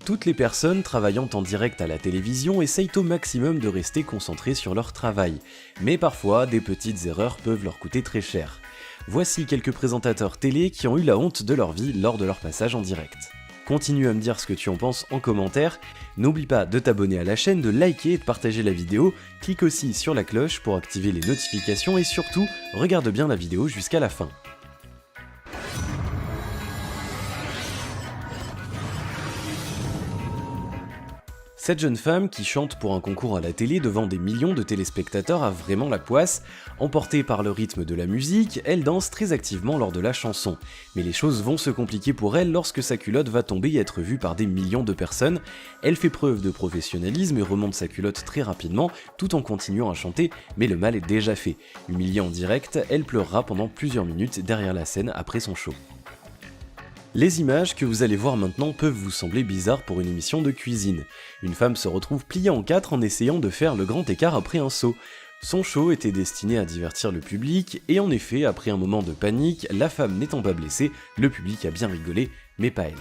Toutes les personnes travaillant en direct à la télévision essayent au maximum de rester concentrées sur leur travail, mais parfois des petites erreurs peuvent leur coûter très cher. Voici quelques présentateurs télé qui ont eu la honte de leur vie lors de leur passage en direct. Continue à me dire ce que tu en penses en commentaire, n'oublie pas de t'abonner à la chaîne, de liker et de partager la vidéo, clique aussi sur la cloche pour activer les notifications et surtout, regarde bien la vidéo jusqu'à la fin. Cette jeune femme qui chante pour un concours à la télé devant des millions de téléspectateurs a vraiment la poisse. Emportée par le rythme de la musique, elle danse très activement lors de la chanson. Mais les choses vont se compliquer pour elle lorsque sa culotte va tomber et être vue par des millions de personnes. Elle fait preuve de professionnalisme et remonte sa culotte très rapidement tout en continuant à chanter, mais le mal est déjà fait. Humiliée en direct, elle pleurera pendant plusieurs minutes derrière la scène après son show. Les images que vous allez voir maintenant peuvent vous sembler bizarres pour une émission de cuisine. Une femme se retrouve pliée en quatre en essayant de faire le grand écart après un saut. Son show était destiné à divertir le public, et en effet, après un moment de panique, la femme n'étant pas blessée, le public a bien rigolé, mais pas elle.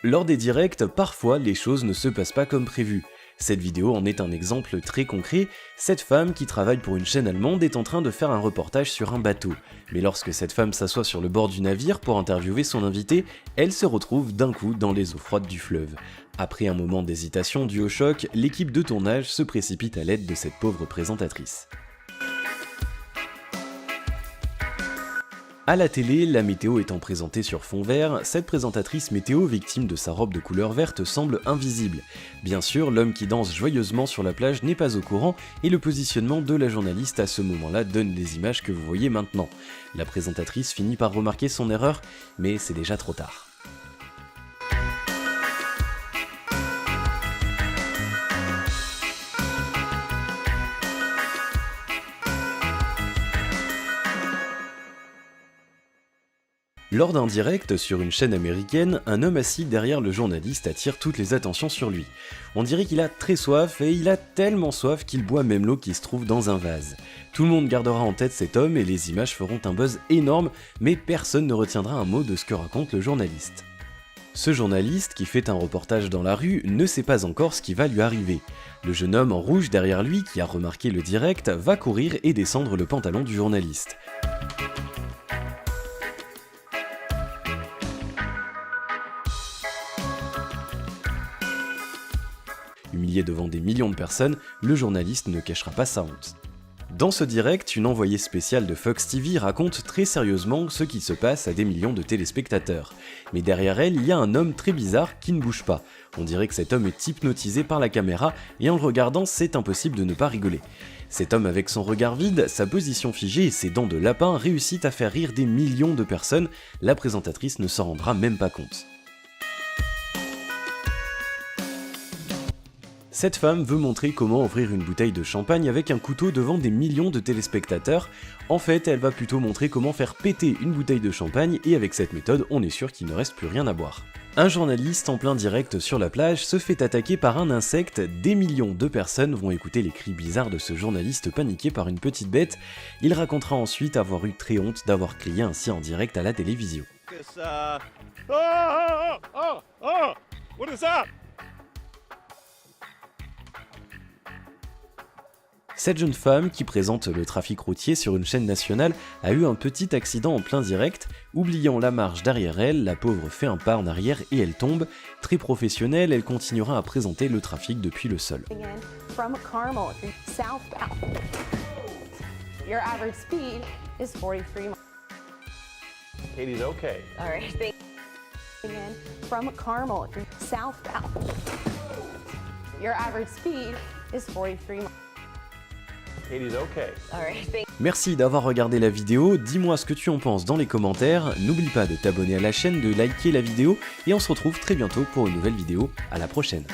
Lors des directs, parfois les choses ne se passent pas comme prévu. Cette vidéo en est un exemple très concret. Cette femme qui travaille pour une chaîne allemande est en train de faire un reportage sur un bateau. Mais lorsque cette femme s'assoit sur le bord du navire pour interviewer son invité, elle se retrouve d'un coup dans les eaux froides du fleuve. Après un moment d'hésitation dû au choc, l'équipe de tournage se précipite à l'aide de cette pauvre présentatrice. À la télé, la météo étant présentée sur fond vert, cette présentatrice météo victime de sa robe de couleur verte semble invisible. Bien sûr, l'homme qui danse joyeusement sur la plage n'est pas au courant et le positionnement de la journaliste à ce moment-là donne les images que vous voyez maintenant. La présentatrice finit par remarquer son erreur, mais c'est déjà trop tard. Lors d'un direct sur une chaîne américaine, un homme assis derrière le journaliste attire toutes les attentions sur lui. On dirait qu'il a très soif et il a tellement soif qu'il boit même l'eau qui se trouve dans un vase. Tout le monde gardera en tête cet homme et les images feront un buzz énorme, mais personne ne retiendra un mot de ce que raconte le journaliste. Ce journaliste, qui fait un reportage dans la rue, ne sait pas encore ce qui va lui arriver. Le jeune homme en rouge derrière lui, qui a remarqué le direct, va courir et descendre le pantalon du journaliste. Humilié devant des millions de personnes, le journaliste ne cachera pas sa honte. Dans ce direct, une envoyée spéciale de Fox TV raconte très sérieusement ce qui se passe à des millions de téléspectateurs. Mais derrière elle, il y a un homme très bizarre qui ne bouge pas. On dirait que cet homme est hypnotisé par la caméra et en le regardant, c'est impossible de ne pas rigoler. Cet homme avec son regard vide, sa position figée et ses dents de lapin réussit à faire rire des millions de personnes. La présentatrice ne s'en rendra même pas compte. Cette femme veut montrer comment ouvrir une bouteille de champagne avec un couteau devant des millions de téléspectateurs. En fait, elle va plutôt montrer comment faire péter une bouteille de champagne et avec cette méthode, on est sûr qu'il ne reste plus rien à boire. Un journaliste en plein direct sur la plage se fait attaquer par un insecte. Des millions de personnes vont écouter les cris bizarres de ce journaliste paniqué par une petite bête. Il racontera ensuite avoir eu très honte d'avoir crié ainsi en direct à la télévision. What is that? Cette jeune femme, qui présente le trafic routier sur une chaîne nationale, a eu un petit accident en plein direct. Oubliant la marche derrière elle, la pauvre fait un pas en arrière et elle tombe. Très professionnelle, elle continuera à présenter le trafic depuis le sol. From Carmel, southbound. Your average speed is 43 miles. Katie's okay. All right, thank you. Again, from Carmel, southbound. Your average speed is 43 miles. Katie's okay. All right, thank you. Merci d'avoir regardé la vidéo, dis-moi ce que tu en penses dans les commentaires, n'oublie pas de t'abonner à la chaîne, de liker la vidéo, et on se retrouve très bientôt pour une nouvelle vidéo, à la prochaine.